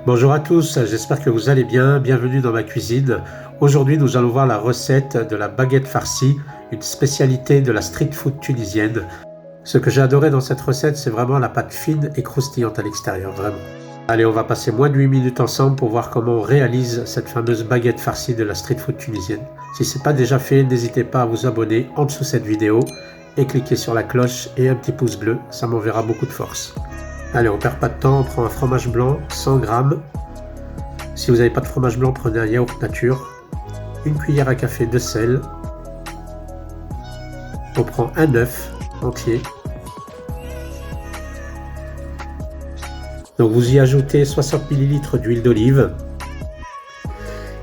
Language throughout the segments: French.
Bonjour à tous, j'espère que vous allez bien, bienvenue dans ma cuisine. Aujourd'hui nous allons voir la recette de la baguette farcie, une spécialité de la street food tunisienne. Ce que j'ai adoré dans cette recette, c'est vraiment la pâte fine et croustillante à l'extérieur, vraiment. Allez, on va passer moins de 8 minutes ensemble pour voir comment on réalise cette fameuse baguette farcie de la street food tunisienne. Si ce n'est pas déjà fait, n'hésitez pas à vous abonner en dessous de cette vidéo et cliquer sur la cloche et un petit pouce bleu, ça m'enverra beaucoup de force. Allez, on perd pas de temps, on prend un fromage blanc, 100 g. Si vous n'avez pas de fromage blanc, prenez un yaourt nature, une cuillère à café de sel. On prend un œuf entier. Donc vous y ajoutez 60 ml d'huile d'olive.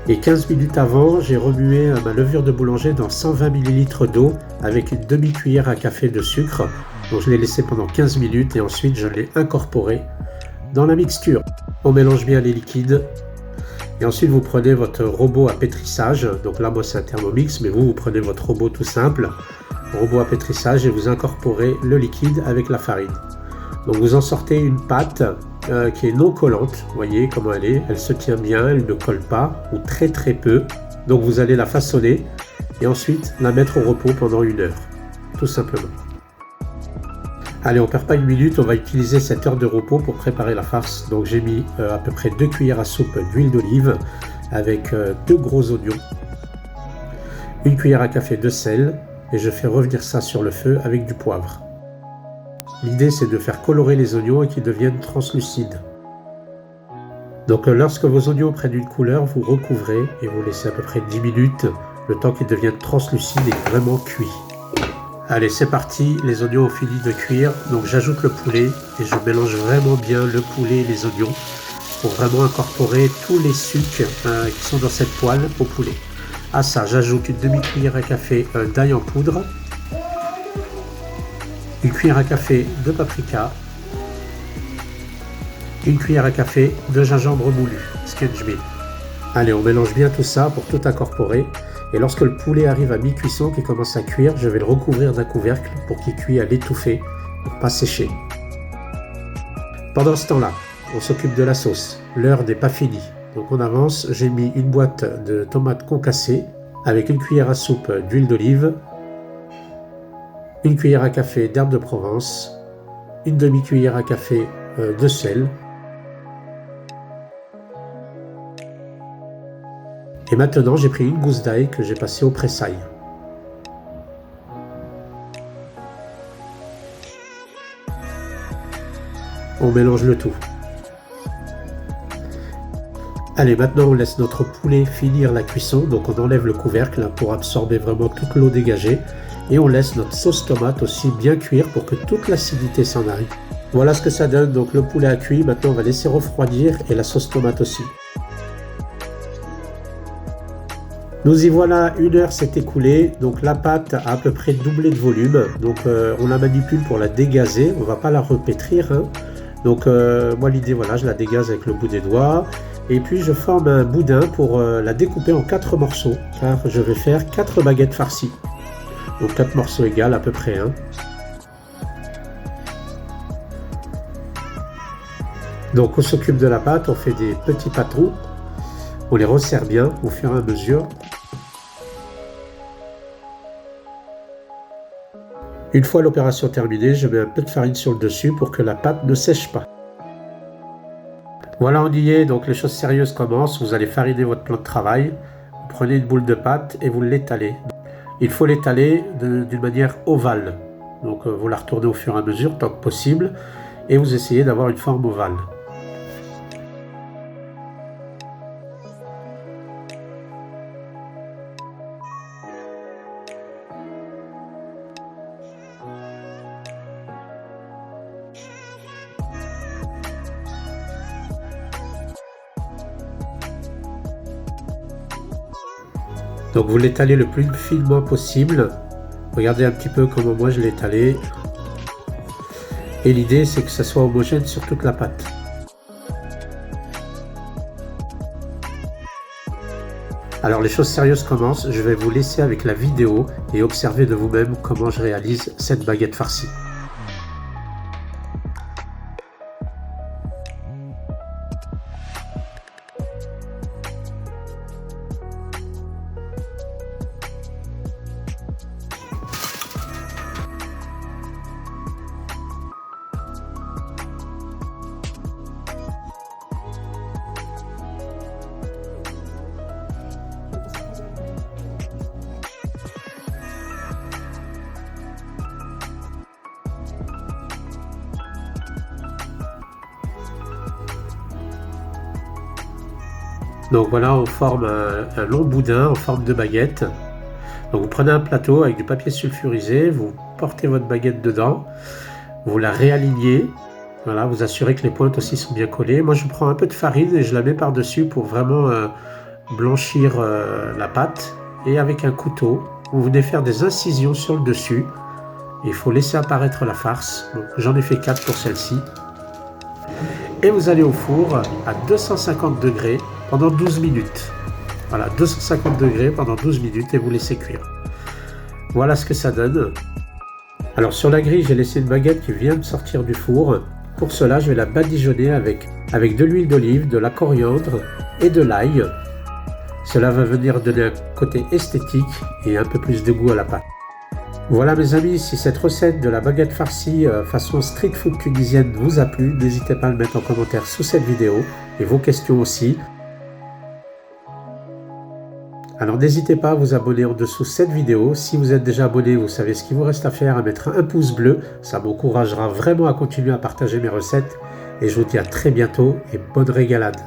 Et 15 minutes avant, j'ai remué ma levure de boulanger dans 120 ml d'eau avec une demi-cuillère à café de sucre. Donc je l'ai laissé pendant 15 minutes et ensuite je l'ai incorporé dans la mixture. On mélange bien les liquides et ensuite vous prenez votre robot à pétrissage. Donc là moi c'est un Thermomix, mais vous prenez votre robot tout simple, robot à pétrissage, et vous incorporez le liquide avec la farine. Donc vous en sortez une pâte qui est non collante, vous voyez comment elle est, elle se tient bien, elle ne colle pas ou très peu. Donc vous allez la façonner et ensuite la mettre au repos pendant 1 heure, tout simplement. Allez, on perd pas 1 minute, on va utiliser cette heure de repos pour préparer la farce. Donc j'ai mis à peu près 2 cuillères à soupe d'huile d'olive avec 2 gros oignons, 1 cuillère à café de sel, et je fais revenir ça sur le feu avec du poivre. L'idée c'est de faire colorer les oignons et qu'ils deviennent translucides. Donc lorsque vos oignons prennent une couleur, vous recouvrez et vous laissez à peu près 10 minutes, le temps qu'ils deviennent translucides et vraiment cuits. Allez, c'est parti, les oignons ont fini de cuire, donc j'ajoute le poulet et je mélange vraiment bien le poulet et les oignons pour vraiment incorporer tous les sucs qui sont dans cette poêle au poulet. À ça, j'ajoute une demi-cuillère à café d'ail en poudre, une cuillère à café de paprika, une cuillère à café de gingembre moulu, schinjbil. Allez, on mélange bien tout ça pour tout incorporer. Et lorsque le poulet arrive à mi-cuisson, qu'il commence à cuire, je vais le recouvrir d'un couvercle pour qu'il cuise à l'étouffée, pour ne pas sécher. Pendant ce temps-là, on s'occupe de la sauce. L'heure n'est pas finie. Donc on avance, j'ai mis une boîte de tomates concassées avec une cuillère à soupe d'huile d'olive, une cuillère à café d'herbe de Provence, une demi-cuillère à café de sel. Et maintenant, j'ai pris une gousse d'ail que j'ai passée au pressail. On mélange le tout. Allez, maintenant on laisse notre poulet finir la cuisson, donc on enlève le couvercle pour absorber vraiment toute l'eau dégagée. Et on laisse notre sauce tomate aussi bien cuire pour que toute l'acidité s'en aille. Voilà ce que ça donne, donc le poulet a cuit, maintenant on va laisser refroidir et la sauce tomate aussi. Nous y voilà, 1 heure s'est écoulée, donc la pâte a à peu près doublé de volume, donc on la manipule pour la dégazer, on ne va pas la repétrir, hein. Donc moi l'idée, voilà, je la dégaze avec le bout des doigts, et puis je forme un boudin pour la découper en 4 morceaux, car je vais faire 4 baguettes farcies, donc 4 morceaux égales à peu près, hein. Donc on s'occupe de la pâte, on fait des petits patrons, on les resserre bien au fur et à mesure. Une fois l'opération terminée, je mets un peu de farine sur le dessus pour que la pâte ne sèche pas. Voilà, on y est, donc les choses sérieuses commencent. Vous allez fariner votre plan de travail. Vous prenez une boule de pâte et vous l'étalez. Il faut l'étaler d'une manière ovale. Donc vous la retournez au fur et à mesure, tant que possible, et vous essayez d'avoir une forme ovale. Donc vous l'étalez le plus finement possible. Regardez un petit peu comment moi je l'ai étalé. Et l'idée c'est que ça soit homogène sur toute la pâte. Alors les choses sérieuses commencent, je vais vous laisser avec la vidéo et observer de vous-même comment je réalise cette baguette farcie. Donc voilà, on forme un long boudin en forme de baguette. Donc vous prenez un plateau avec du papier sulfurisé, vous portez votre baguette dedans, vous la réalignez. Voilà, vous assurez que les pointes aussi sont bien collées. Moi je prends un peu de farine et je la mets par-dessus pour vraiment blanchir la pâte. Et avec un couteau, vous venez faire des incisions sur le dessus. Il faut laisser apparaître la farce. J'en ai fait 4 pour celle-ci. Et vous allez au four à 250 degrés pendant 12 minutes. Voilà, 250 degrés pendant 12 minutes et vous laissez cuire. Voilà ce que ça donne. Alors sur la grille, j'ai laissé une baguette qui vient de sortir du four. Pour cela, je vais la badigeonner avec de l'huile d'olive, de la coriandre et de l'ail. Cela va venir donner un côté esthétique et un peu plus de goût à la pâte. Voilà mes amis, si cette recette de la baguette farcie façon street food tunisienne vous a plu, n'hésitez pas à le mettre en commentaire sous cette vidéo et vos questions aussi. Alors n'hésitez pas à vous abonner en dessous de cette vidéo. Si vous êtes déjà abonné, vous savez ce qu'il vous reste à faire, à mettre un pouce bleu. Ça m'encouragera vraiment à continuer à partager mes recettes. Et je vous dis à très bientôt et bonne régalade.